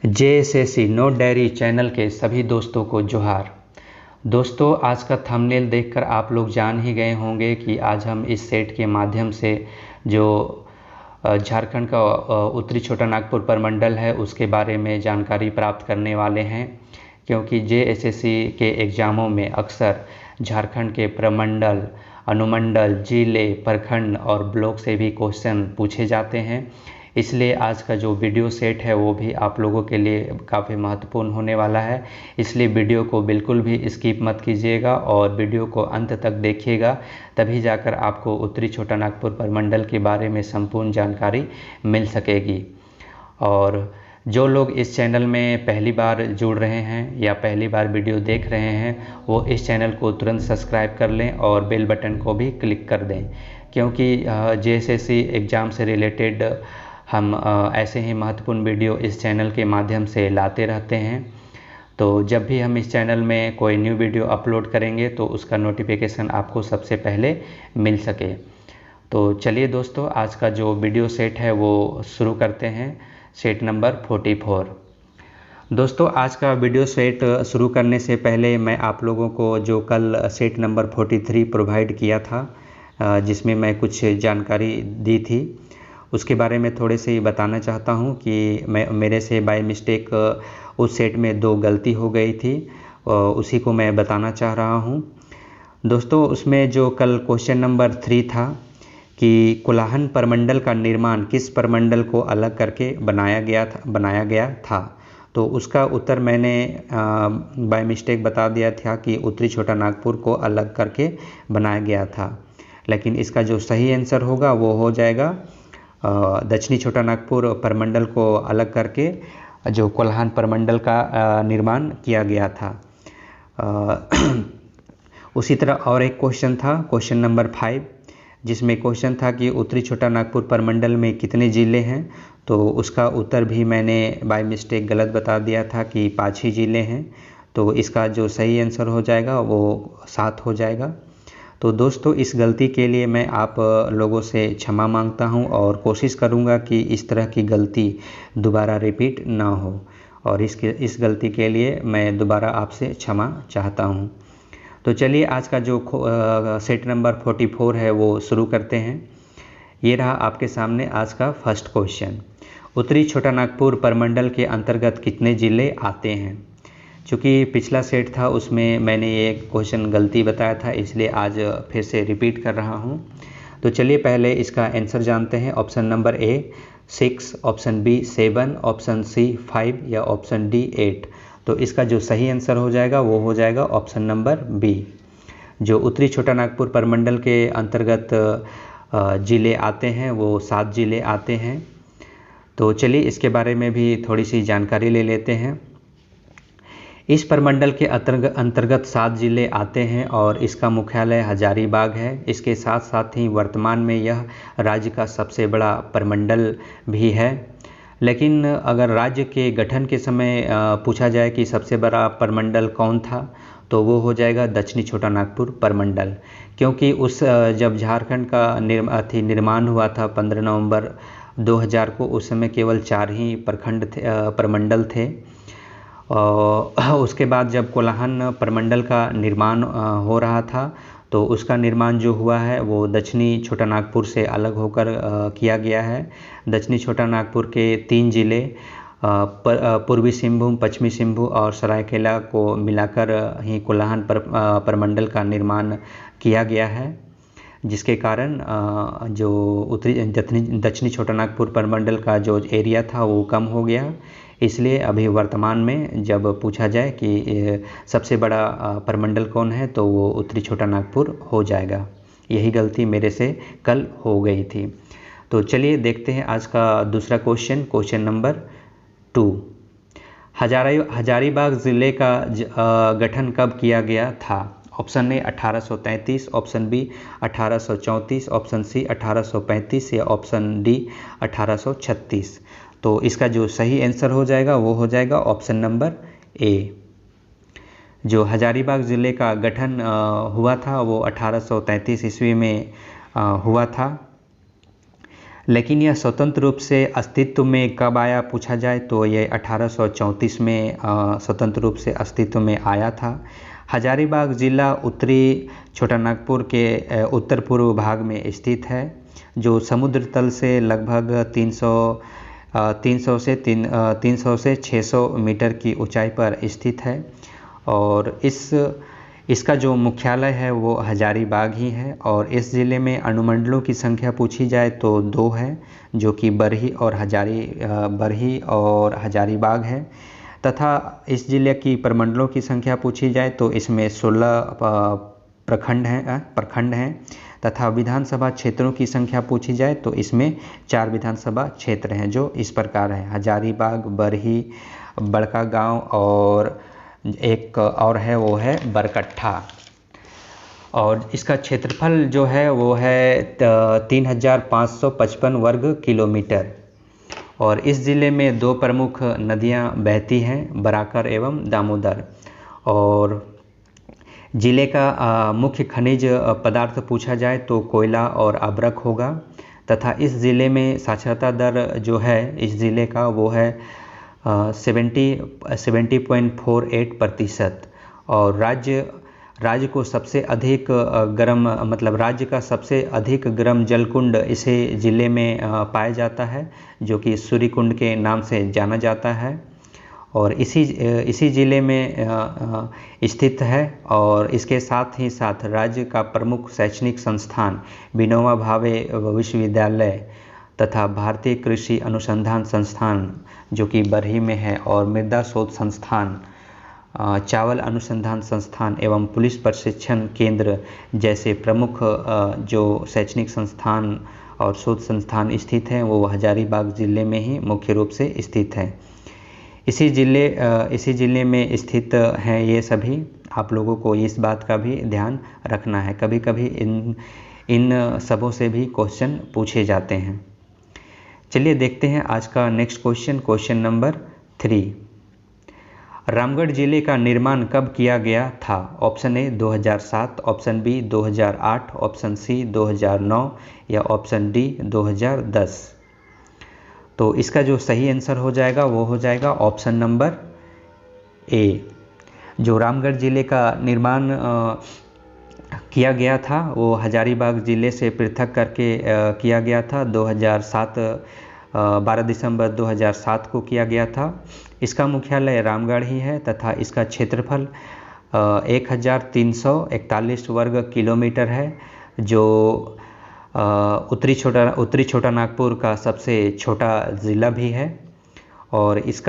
JSSC note diary channel के सभी दोस्तों को जोहार। दोस्तों, आज का थंबनेल देखकर आप लोग जान ही गए होंगे कि आज हम इस सेट के माध्यम से जो झारखंड का उत्तरी छोटा नागपुर प्रमंडल है उसके बारे में जानकारी प्राप्त करने वाले हैं, क्योंकि जेएसएससी के एग्ज़ामों में अक्सर झारखंड के प्रमंडल, अनुमंडल, जिले, प्रखंड और ब्लॉक से भी क्वेश्चन पूछे जाते हैं। इसलिए आज का जो वीडियो सेट है वो भी आप लोगों के लिए काफ़ी महत्वपूर्ण होने वाला है। इसलिए वीडियो को बिल्कुल भी स्किप मत कीजिएगा और वीडियो को अंत तक देखिएगा, तभी जाकर आपको उत्तरी छोटा नागपुर प्रमंडल के बारे में संपूर्ण जानकारी मिल सकेगी। और जो लोग इस चैनल में पहली बार जुड़ रहे हैं या पहली बार वीडियो देख रहे हैं वो इस चैनल को तुरंत सब्सक्राइब कर लें और बेल बटन को भी क्लिक कर दें, क्योंकि जेएसएससी एग्ज़ाम से रिलेटेड हम ऐसे ही महत्वपूर्ण वीडियो इस चैनल के माध्यम से लाते रहते हैं। तो जब भी हम इस चैनल में कोई न्यू वीडियो अपलोड करेंगे तो उसका नोटिफिकेशन आपको सबसे पहले मिल सके। तो चलिए दोस्तों, आज का जो वीडियो सेट है वो शुरू करते हैं। Set number 44। दोस्तों, आज का वीडियो सेट शुरू करने से पहले मैं आप लोगों को जो कल सेट नंबर 43 प्रोवाइड किया था, जिसमें मैं कुछ जानकारी दी थी, उसके बारे में थोड़े से बताना चाहता हूं कि मेरे से बाय मिस्टेक उस सेट में 2 गलती हो गई थी, उसी को मैं बताना चाह रहा हूं। दोस्तों, उसमें जो कल क्वेश्चन नंबर 3 था कि कोलाहन प्रमंडल का निर्माण किस प्रमंडल को अलग करके बनाया गया था, तो उसका उत्तर मैंने बाय मिस्टेक बता दिया था कि उत्तरी छोटा नागपुर को अलग करके बनाया गया था। लेकिन इसका जो सही आंसर होगा वो हो जाएगा दक्षिणी छोटा नागपुर प्रमंडल को अलग करके जो कोल्हान प्रमंडल का निर्माण किया गया था। उसी तरह और एक क्वेश्चन था, क्वेश्चन नंबर 5, जिसमें क्वेश्चन था कि उत्तरी छोटा नागपुर प्रमंडल में कितने ज़िले हैं, तो उसका उत्तर भी मैंने बाय मिस्टेक गलत बता दिया था कि 5 ही ज़िले हैं। तो इसका जो सही आंसर हो जाएगा वो 7 हो जाएगा। तो दोस्तों, इस गलती के लिए मैं आप लोगों से क्षमा मांगता हूं और कोशिश करूंगा कि इस तरह की गलती दोबारा रिपीट ना हो, और इस गलती के लिए मैं दोबारा आपसे क्षमा चाहता हूं। तो चलिए, आज का जो सेट नंबर 44 है वो शुरू करते हैं। ये रहा आपके सामने आज का फर्स्ट क्वेश्चन। उत्तरी छोटा नागपुर प्रमंडल के अंतर्गत कितने ज़िले आते हैं? चूँकि पिछला सेट था उसमें मैंने ये क्वेश्चन गलती बताया था, इसलिए आज फिर से रिपीट कर रहा हूँ। तो चलिए पहले इसका आंसर जानते हैं। Option number A 6, option B 7, option C 5 या ऑप्शन डी 8। तो इसका जो सही आंसर हो जाएगा वो हो जाएगा ऑप्शन नंबर बी। जो उत्तरी छोटा नागपुर प्रमंडल के अंतर्गत ज़िले आते हैं वो 7 ज़िले आते हैं। तो चलिए इसके बारे में भी थोड़ी सी जानकारी ले लेते हैं। इस प्रमंडल के अंतर्गत 7 ज़िले आते हैं और इसका मुख्यालय हजारीबाग है। इसके साथ साथ ही वर्तमान में यह राज्य का सबसे बड़ा प्रमंडल भी है। लेकिन अगर राज्य के गठन के समय पूछा जाए कि सबसे बड़ा प्रमंडल कौन था, तो वो हो जाएगा दक्षिणी छोटा नागपुर प्रमंडल, क्योंकि जब झारखंड का निर्माण हुआ था 15 नवंबर 2000 को, उस समय केवल 4 ही प्रमंडल थे। उसके बाद जब कोलाहन प्रमंडल का निर्माण हो रहा था तो उसका निर्माण जो हुआ है वो दक्षिणी छोटा नागपुर से अलग होकर किया गया है। दक्षिणी छोटा नागपुर के 3 ज़िले पूर्वी सिंहभूम, पश्चिमी सिंहभूम और सरायकेला को मिलाकर ही कोलाहन प्रमंडल का निर्माण किया गया है, जिसके कारण जो दक्षिणी छोटा नागपुर प्रमंडल का जो एरिया था वो कम हो गया। इसलिए अभी वर्तमान में जब पूछा जाए कि सबसे बड़ा प्रमंडल कौन है तो वो उत्तरी छोटा नागपुर हो जाएगा। यही गलती मेरे से कल हो गई थी। तो चलिए देखते हैं आज का दूसरा क्वेश्चन, क्वेश्चन नंबर 2। हजारीबाग ज़िले का गठन कब किया गया था? Option A 1833, option B 1834, option C 1835 या ऑप्शन डी 1836। तो इसका जो सही आंसर हो जाएगा वो हो जाएगा ऑप्शन नंबर ए। जो हजारीबाग ज़िले का गठन हुआ था वो 1833 ईस्वी में हुआ था। लेकिन यह स्वतंत्र रूप से अस्तित्व में कब आया पूछा जाए तो ये 1834 में स्वतंत्र रूप से अस्तित्व में आया था। हजारीबाग ज़िला उत्तरी छोटानागपुर के उत्तर पूर्व भाग में स्थित है, जो समुद्र तल से लगभग 300 से 600 मीटर की ऊंचाई पर स्थित है। और इसका जो मुख्यालय है वो हजारीबाग ही है। और इस ज़िले में अनुमंडलों की संख्या पूछी जाए तो 2 है, जो कि बरही और हजारीबाग है। तथा इस ज़िले की प्रमंडलों की संख्या पूछी जाए तो इसमें 16 प्रखंड हैं। तथा विधानसभा क्षेत्रों की संख्या पूछी जाए तो इसमें 4 विधानसभा क्षेत्र हैं, जो इस प्रकार हैं: हजारीबाग, बरही, बड़का गांव और एक और है वो है बरकट्ठा। और इसका क्षेत्रफल जो है वो है 3555 वर्ग किलोमीटर। और इस ज़िले में 2 प्रमुख नदियां बहती हैं, बराकर एवं दामोदर। और ज़िले का मुख्य खनिज पदार्थ पूछा जाए तो कोयला और अब्रक होगा। तथा इस ज़िले में साक्षरता दर जो है इस ज़िले का वो है 70.48%। और राज्य को सबसे अधिक राज्य का सबसे अधिक गर्म जलकुंड इसी ज़िले में पाया जाता है, जो कि सूर्य कुंड के नाम से जाना जाता है। और इसी ज़िले में स्थित है। और इसके साथ ही साथ राज्य का प्रमुख शैक्षणिक संस्थान विनोबा भावे विश्वविद्यालय तथा भारतीय कृषि अनुसंधान संस्थान, जो कि बरही में है, और मृदा शोध संस्थान, चावल अनुसंधान संस्थान एवं पुलिस प्रशिक्षण केंद्र जैसे प्रमुख जो शैक्षणिक संस्थान और शोध संस्थान स्थित हैं वो हजारीबाग ज़िले में ही मुख्य रूप से स्थित हैं। इसी ज़िले में स्थित हैं ये सभी। आप लोगों को इस बात का भी ध्यान रखना है, कभी कभी इन सबों से भी क्वेश्चन पूछे जाते हैं। चलिए देखते हैं आज का नेक्स्ट क्वेश्चन नंबर 3। रामगढ़ जिले का निर्माण कब किया गया था? Option A 2007, option B 2008, option C 2009 या ऑप्शन डी 2010। तो इसका जो सही आंसर हो जाएगा वो हो जाएगा ऑप्शन नंबर ए। जो रामगढ़ जिले का निर्माण किया गया था वो हजारीबाग ज़िले से पृथक करके किया गया था। 12 दिसंबर 2007 को किया गया था। इसका मुख्यालय रामगढ़ ही है तथा इसका क्षेत्रफल 1341 वर्ग किलोमीटर है, जो उत्तरी छोटा नागपुर का सबसे छोटा ज़िला भी है। और इस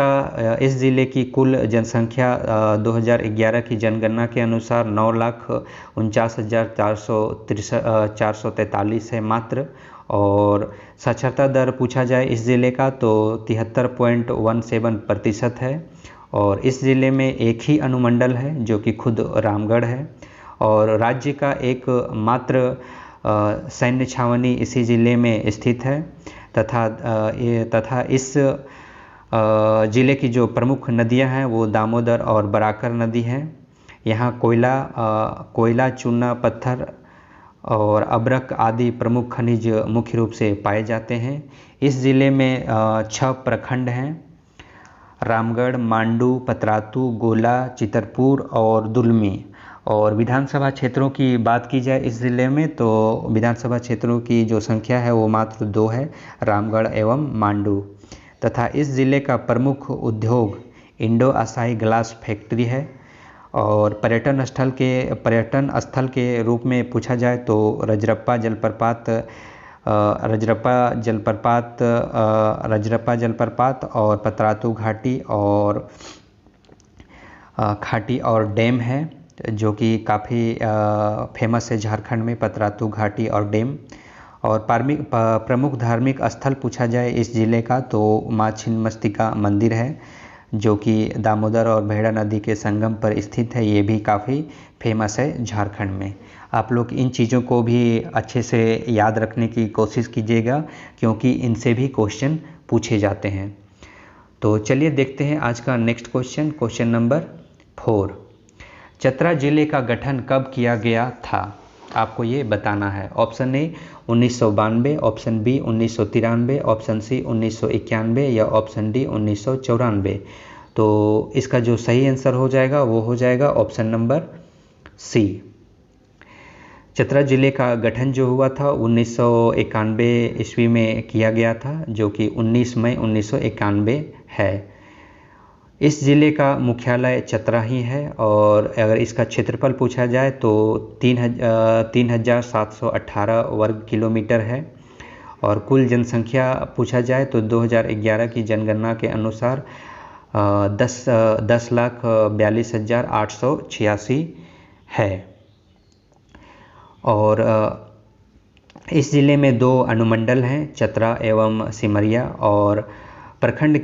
ज़िले की कुल जनसंख्या 2011 की जनगणना के अनुसार 9,49,443 है मात्र। और साक्षरता दर पूछा जाए इस ज़िले का तो 73.17% है। और इस ज़िले में एक ही अनुमंडल है जो कि खुद रामगढ़ है। और राज्य का एक मात्र सैन्य छावनी इसी ज़िले में स्थित है। तथा इस ज़िले की जो प्रमुख नदियां हैं वो दामोदर और बराकर नदी हैं। यहाँ कोयला, चूना पत्थर और अब्रक आदि प्रमुख खनिज मुख्य रूप से पाए जाते हैं। इस ज़िले में 6 प्रखंड हैं: रामगढ़, मांडू, पतरातू, गोला, चितरपुर और दुलमी। और विधानसभा क्षेत्रों की बात की जाए इस ज़िले में तो विधानसभा क्षेत्रों की जो संख्या है वो मात्र 2 है, रामगढ़ एवं मांडू। तथा इस ज़िले का प्रमुख उद्योग इंडो असाई ग्लास फैक्ट्री है। और पर्यटन स्थल के रूप में पूछा जाए तो रजरप्पा जलप्रपात और पतरातू घाटी और डैम है, जो कि काफ़ी फेमस है झारखंड में, पतरातू घाटी और डैम। और प्रमुख धार्मिक स्थल पूछा जाए इस ज़िले का तो माँ छिन्नमस्तिका मंदिर है, जो कि दामोदर और भेड़ा नदी के संगम पर स्थित है। ये भी काफ़ी फेमस है झारखंड में। आप लोग इन चीज़ों को भी अच्छे से याद रखने की कोशिश कीजिएगा, क्योंकि इनसे भी क्वेश्चन पूछे जाते हैं। तो चलिए देखते हैं आज का नेक्स्ट क्वेश्चन नंबर 4। चतरा जिले का गठन कब किया गया था? आपको ये बताना है। Option A 1992, option B 1993, option C 1991 या ऑप्शन डी 1994। तो इसका जो सही आंसर हो जाएगा वो हो जाएगा ऑप्शन नंबर सी। चतरा ज़िले का गठन जो हुआ था 1991 ईस्वी में किया गया था, जो कि 19 मई 1991 है। इस ज़िले का मुख्यालय चतरा ही है और अगर इसका क्षेत्रफल पूछा जाए तो 3718 वर्ग किलोमीटर है और कुल जनसंख्या पूछा जाए तो 2011 की जनगणना के अनुसार 10,42,886 है। और इस ज़िले में 2 अनुमंडल हैं, चतरा एवं सिमरिया। और प्रखंड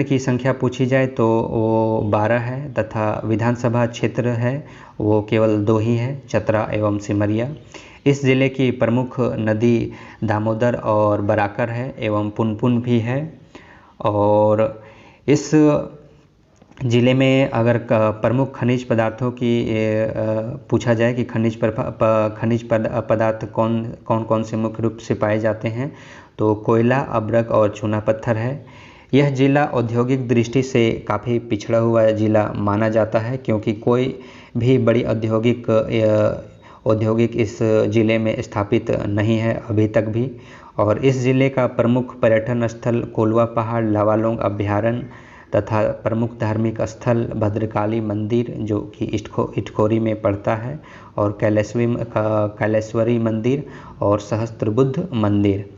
की संख्या पूछी जाए तो वो 12 है तथा विधानसभा क्षेत्र है वो केवल 2 ही है, चतरा एवं सिमरिया। इस ज़िले की प्रमुख नदी दामोदर और बराकर है एवं पुनपुन भी है। और इस ज़िले में अगर प्रमुख खनिज पदार्थों की पूछा जाए कि खनिज पदार्थ कौन से मुख्य रूप से पाए जाते हैं तो कोयला, अब्रक और चूना पत्थर है। यह ज़िला औद्योगिक दृष्टि से काफ़ी पिछड़ा हुआ ज़िला माना जाता है, क्योंकि कोई भी बड़ी औद्योगिक इस ज़िले में स्थापित नहीं है अभी तक भी। और इस ज़िले का प्रमुख पर्यटन स्थल कोलवा पहाड़, लावालोंग अभ्यारण्य तथा प्रमुख धार्मिक स्थल भद्रकाली मंदिर जो कि इटखोरी में पड़ता है, और कैलेश्वरी मंदिर और सहस्त्रबुद्ध मंदिर।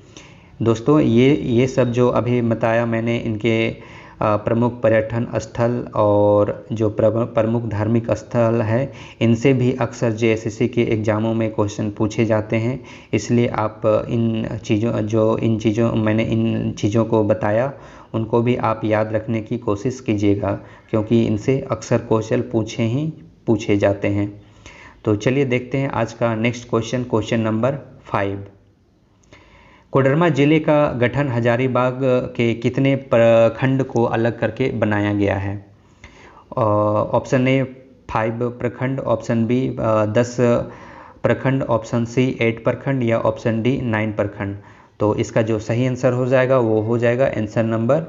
दोस्तों ये सब जो अभी बताया मैंने, इनके प्रमुख पर्यटन स्थल और जो प्रमुख धार्मिक स्थल है, इनसे भी अक्सर जेएसएससी के एग्ज़ामों में क्वेश्चन पूछे जाते हैं। इसलिए आप इन चीज़ों को बताया उनको भी आप याद रखने की कोशिश कीजिएगा, क्योंकि इनसे अक्सर क्वेश्चन पूछे जाते हैं। तो चलिए देखते हैं आज का नेक्स्ट क्वेश्चन नंबर 5। कोडरमा जिले का गठन हजारीबाग के कितने प्रखंड को अलग करके बनाया गया है? ऑप्शन ए 5 प्रखंड, ऑप्शन बी 10 प्रखंड, ऑप्शन सी 8 प्रखंड या ऑप्शन डी 9 प्रखंड। तो इसका जो सही आंसर हो जाएगा वो हो जाएगा आंसर नंबर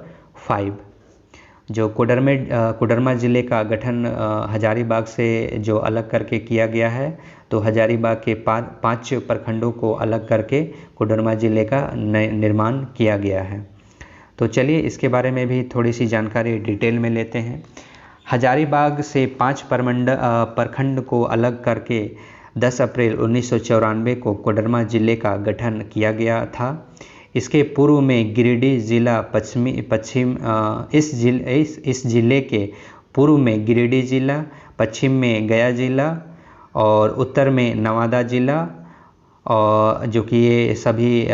5। जो कोडरमा ज़िले का गठन हजारीबाग से जो अलग करके किया गया है, तो हजारीबाग के 5 प्रखंडों को अलग करके कोडरमा ज़िले का निर्माण किया गया है। तो चलिए इसके बारे में भी थोड़ी सी जानकारी डिटेल में लेते हैं। हजारीबाग से 5 प्रखंड को अलग करके 10 अप्रैल 1994 को कोडरमा ज़िले का गठन किया गया था। इसके पूर्व में गिरिडीह जिला इस जिले के पूर्व में गिरिडीह जिला, पश्चिम में गया जिला और उत्तर में नवादा जिला, और जो कि ये सभी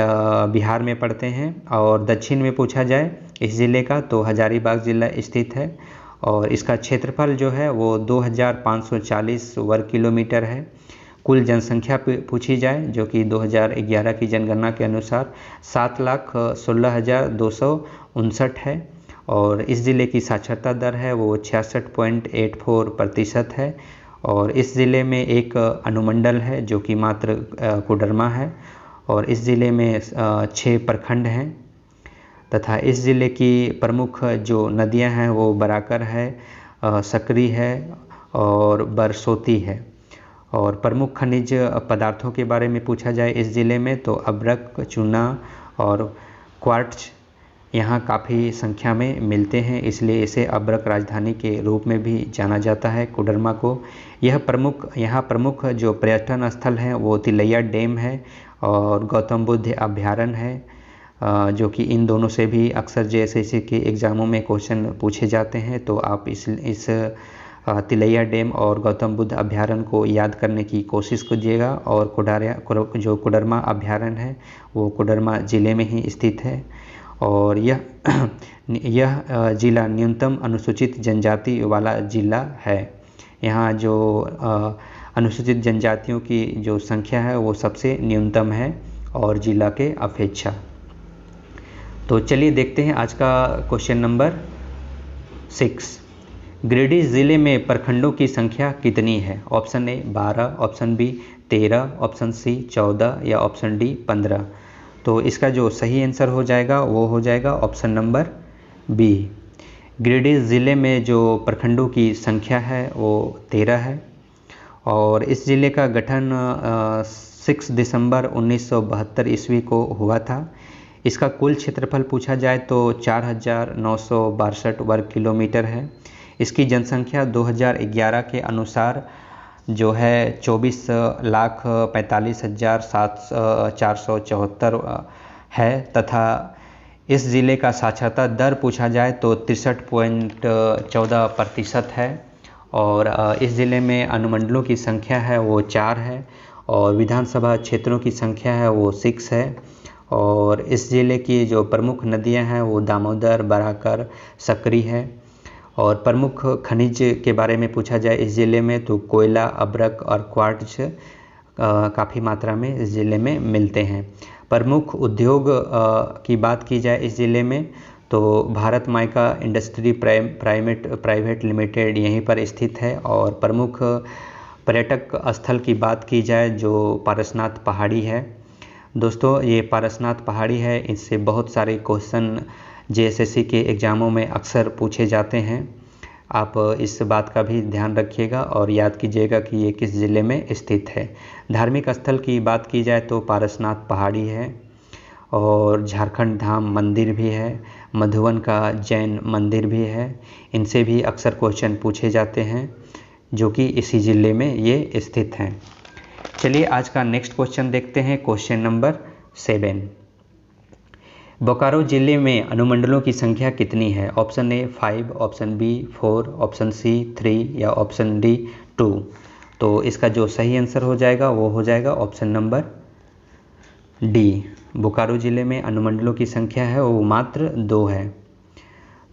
बिहार में पड़ते हैं। और दक्षिण में पूछा जाए इस ज़िले का तो हजारीबाग ज़िला स्थित है और इसका क्षेत्रफल जो है वो 2540 वर्ग किलोमीटर है। कुल जनसंख्या पूछी जाए जो कि 2011 की जनगणना के अनुसार 7,16,259 है और इस ज़िले की साक्षरता दर है वो 66.84% है। और इस ज़िले में एक अनुमंडल है जो कि मात्र कोडरमा है और इस ज़िले में 6 प्रखंड हैं तथा इस ज़िले की प्रमुख जो नदियां हैं वो बराकर है, सकरी है और बरसोती है। और प्रमुख खनिज पदार्थों के बारे में पूछा जाए इस ज़िले में तो अब्रक, चूना और क्वार्ट्ज यहाँ काफ़ी संख्या में मिलते हैं, इसलिए इसे अब्रक राजधानी के रूप में भी जाना जाता है कोडरमा को। यहाँ प्रमुख जो पर्यटन स्थल हैं वो तिलैया डैम है और गौतम बुद्ध अभ्यारण्य है, जो कि इन दोनों से भी अक्सर जेएसएससी के एग्ज़ामों में क्वेश्चन पूछे जाते हैं। तो आप इस तिलैया डैम और गौतम बुद्ध अभ्यारण्य को याद करने की कोशिश कीजिएगा। और जो कोडरमा अभ्यारण्य है वो कोडरमा ज़िले में ही स्थित है और यह ज़िला न्यूनतम अनुसूचित जनजाति वाला ज़िला है। यहाँ जो अनुसूचित जनजातियों की जो संख्या है वो सबसे न्यूनतम है और ज़िला के अपेक्षा। तो चलिए देखते हैं आज का क्वेश्चन नंबर 6। गिरिडीह ज़िले में प्रखंडों की संख्या कितनी है? Option A 12, option B 13, option C 14 या ऑप्शन डी 15। तो इसका जो सही आंसर हो जाएगा वो हो जाएगा ऑप्शन नंबर बी। गिरिडीह ज़िले में जो प्रखंडों की संख्या है वो 13 है और इस ज़िले का गठन 6 दिसंबर 1972 ईस्वी को हुआ था। इसका कुल क्षेत्रफल पूछा जाए तो 4,962 वर्ग किलोमीटर है। इसकी जनसंख्या 2011 के अनुसार जो है 24,45,474 है तथा इस ज़िले का साक्षरता दर पूछा जाए तो 63.14% है और इस ज़िले में अनुमंडलों की संख्या है वो 4 है और विधानसभा क्षेत्रों की संख्या है वो 6 है और इस ज़िले की जो प्रमुख नदियां हैं वो दामोदर, बराकर, सकरी है और प्रमुख खनिज के बारे में पूछा जाए इस ज़िले में तो कोयला, अब्रक और क्वार्ट्ज काफ़ी मात्रा में इस ज़िले में मिलते हैं। प्रमुख उद्योग की बात की जाए इस ज़िले में तो Bharat mica industry private limited यहीं पर स्थित है और प्रमुख पर्यटक स्थल की बात की जाए जो पारसनाथ पहाड़ी है। दोस्तों ये पारसनाथ पहाड़ी है, इससे बहुत सारे क्वेश्चन जेएसएससी के एग्ज़ामों में अक्सर पूछे जाते हैं। आप इस बात का भी ध्यान रखिएगा और याद कीजिएगा कि ये किस ज़िले में स्थित है। धार्मिक स्थल की बात की जाए तो पारसनाथ पहाड़ी है और झारखंड धाम मंदिर भी है, मधुबन का जैन मंदिर भी है। इनसे भी अक्सर क्वेश्चन पूछे जाते हैं जो कि इसी ज़िले में ये स्थित हैं। चलिए आज का नेक्स्ट क्वेश्चन देखते हैं, क्वेश्चन नंबर 7। बोकारो ज़िले में अनुमंडलों की संख्या कितनी है? Option A 5, option B 4, option C 3 या ऑप्शन डी 2। तो इसका जो सही आंसर हो जाएगा वो हो जाएगा ऑप्शन नंबर डी। बोकारो ज़िले में अनुमंडलों की संख्या है वो मात्र 2 है।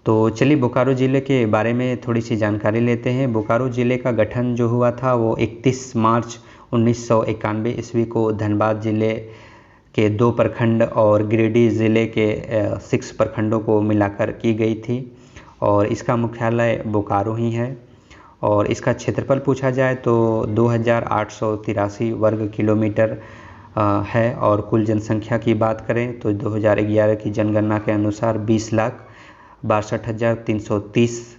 तो चलिए बोकारो ज़िले के बारे में थोड़ी सी जानकारी लेते हैं। बोकारो ज़िले का गठन जो हुआ था वो 31 मार्च 1991 ईस्वी को धनबाद ज़िले के 2 प्रखंड और गिरिडीह ज़िले के 6 प्रखंडों को मिलाकर की गई थी और इसका मुख्यालय बोकारो ही है और इसका क्षेत्रफल पूछा जाए तो 2,883 वर्ग किलोमीटर है और कुल जनसंख्या की बात करें तो 2011 की जनगणना के अनुसार 20,62,330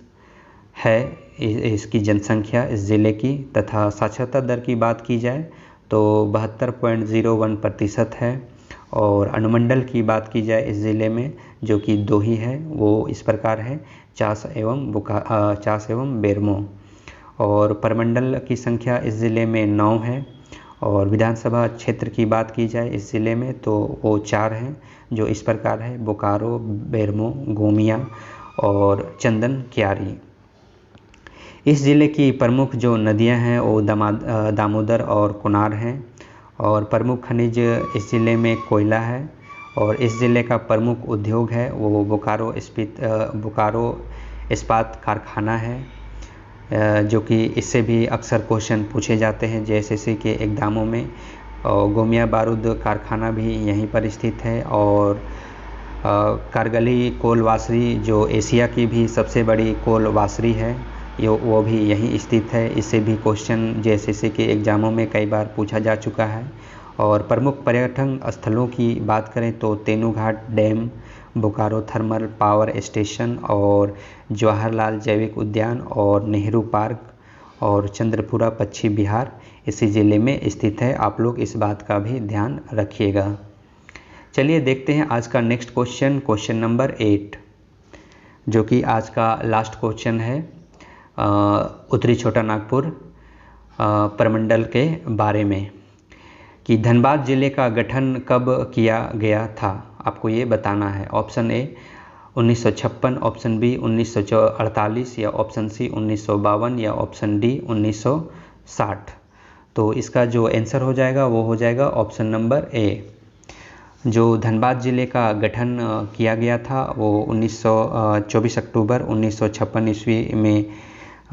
है इसकी जनसंख्या इस ज़िले की तथा साक्षरता दर की बात की जाए तो 72.01% है और अनुमंडल की बात की जाए इस ज़िले में जो कि 2 ही है वो इस प्रकार है चास एवं बेरमो और प्रमंडल की संख्या इस ज़िले में 9 है और विधानसभा क्षेत्र की बात की जाए इस ज़िले में तो वो 4 हैं जो इस प्रकार है बोकारो, बेरमो, गोमिया और चंदन क्यारी। इस ज़िले की प्रमुख जो नदियां हैं वो दामोदर और कोनार हैं और प्रमुख खनिज इस ज़िले में कोयला है और इस ज़िले का प्रमुख उद्योग है वो बोकारो इस्पात कारखाना है जो कि इससे भी अक्सर क्वेश्चन पूछे जाते हैं जेएसएससी के एग्ज़ामों में। और गोमिया बारूद कारखाना भी यहीं पर स्थित है और कारगली कोल वासरी जो एशिया की भी सबसे बड़ी कोल वासरी है वो भी यहीं स्थित है। इससे भी क्वेश्चन जेएसएससी के एग्ज़ामों में कई बार पूछा जा चुका है। और प्रमुख पर्यटन स्थलों की बात करें तो Tenughat dam, Bokaro thermal power station और जवाहरलाल जैविक उद्यान और नेहरू पार्क और चंद्रपुरा पश्चिम बिहार इसी ज़िले में स्थित है। आप लोग इस बात का भी ध्यान रखिएगा। चलिए देखते हैं आज का नेक्स्ट क्वेश्चन, क्वेश्चन नंबर 8 जो कि आज का लास्ट क्वेश्चन है उत्तरी छोटा नागपुर प्रमंडल के बारे में कि धनबाद ज़िले का गठन कब किया गया था, आपको ये बताना है। ऑप्शन ए 1956, ऑप्शन बी 1948 या ऑप्शन सी 1952 या ऑप्शन डी 1960। तो इसका जो आंसर हो जाएगा वो हो जाएगा ऑप्शन नंबर ए। जो धनबाद ज़िले का गठन किया गया था वो 24 अक्टूबर 1956 ईस्वी में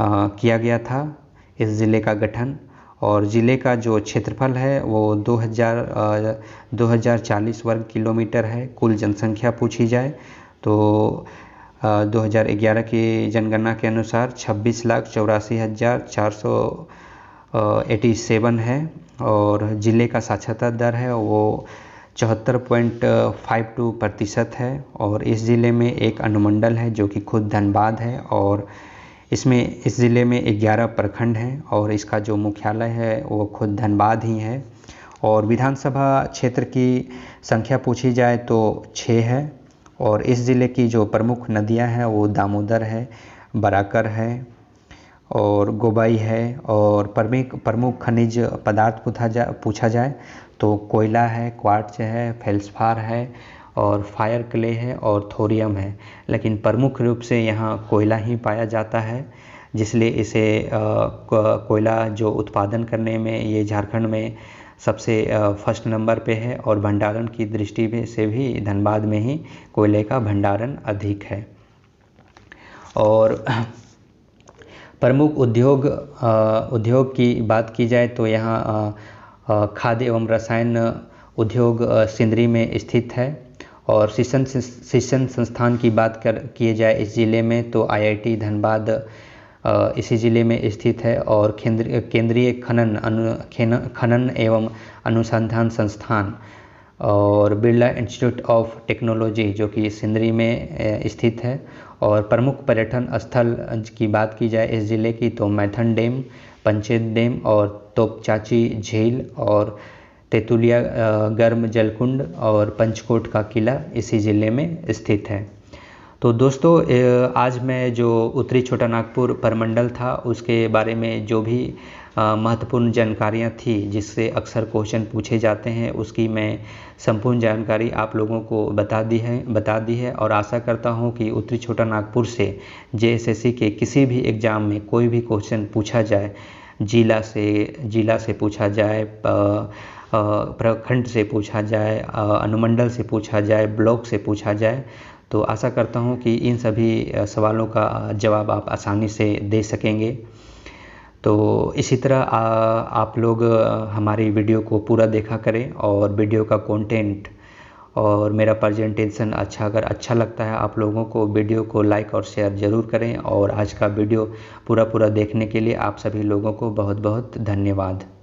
किया गया था इस ज़िले का गठन और ज़िले का जो क्षेत्रफल है वो 2040 वर्ग किलोमीटर है। कुल जनसंख्या पूछी जाए तो 2011 की जनगणना के अनुसार 26,84,487 है और ज़िले का साक्षरता दर है वो 74.52% है। और इस ज़िले में एक अनुमंडल है जो कि खुद धनबाद है और इस ज़िले में 11 प्रखंड हैं और इसका जो मुख्यालय है वो खुद धनबाद ही है। और विधानसभा क्षेत्र की संख्या पूछी जाए तो 6 है और इस ज़िले की जो प्रमुख नदियां हैं वो दामोदर है, बराकर है और गोबाई है। और प्रमुख खनिज पदार्थ पूछा जाए तो कोयला है, क्वार्ट्ज है, फेल्सपार है और फायर क्ले है और थोरियम है। लेकिन प्रमुख रूप से यहाँ कोयला ही पाया जाता है, जिसलिए इसे कोयला जो उत्पादन करने में ये झारखंड में सबसे फर्स्ट नंबर पे है और भंडारण की दृष्टि से भी धनबाद में ही कोयले का भंडारण अधिक है। और प्रमुख उद्योग की बात की जाए तो यहाँ खाद्य एवं रसायन उद्योग सिंदरी में स्थित है। और शिक्षण संस्थान की बात किए जाए इस ज़िले में तो IIT धनबाद इसी ज़िले में स्थित है। और केंद्रीय खनन एवं अनुसंधान संस्थान और बिरला इंस्टीट्यूट ऑफ टेक्नोलॉजी जो कि सिंदरी में स्थित है। और प्रमुख पर्यटन स्थल की बात की जाए इस ज़िले की तो मैथन डैम, पंचेत डैम और तोपचाची झील और तेतुलिया गर्म जलकुंड और पंचकोट का किला इसी ज़िले में स्थित है। तो दोस्तों आज मैं जो उत्तरी छोटा नागपुर प्रमंडल था उसके बारे में जो भी महत्वपूर्ण जानकारियाँ थी जिससे अक्सर क्वेश्चन पूछे जाते हैं उसकी मैं संपूर्ण जानकारी आप लोगों को बता दी है। और आशा करता हूं कि उत्तरी छोटा नागपुर से JSSC के किसी भी एग्ज़ाम में कोई भी क्वेश्चन पूछा जाए, जिला से पूछा जाए, प्रखंड से पूछा जाए, अनुमंडल से पूछा जाए, ब्लॉक से पूछा जाए, तो आशा करता हूं कि इन सभी सवालों का जवाब आप आसानी से दे सकेंगे। तो इसी तरह आप लोग हमारी वीडियो को पूरा देखा करें और वीडियो का कंटेंट और मेरा प्रेजेंटेशन अगर अच्छा लगता है आप लोगों को, वीडियो को लाइक और शेयर ज़रूर करें। और आज का वीडियो पूरा देखने के लिए आप सभी लोगों को बहुत बहुत धन्यवाद।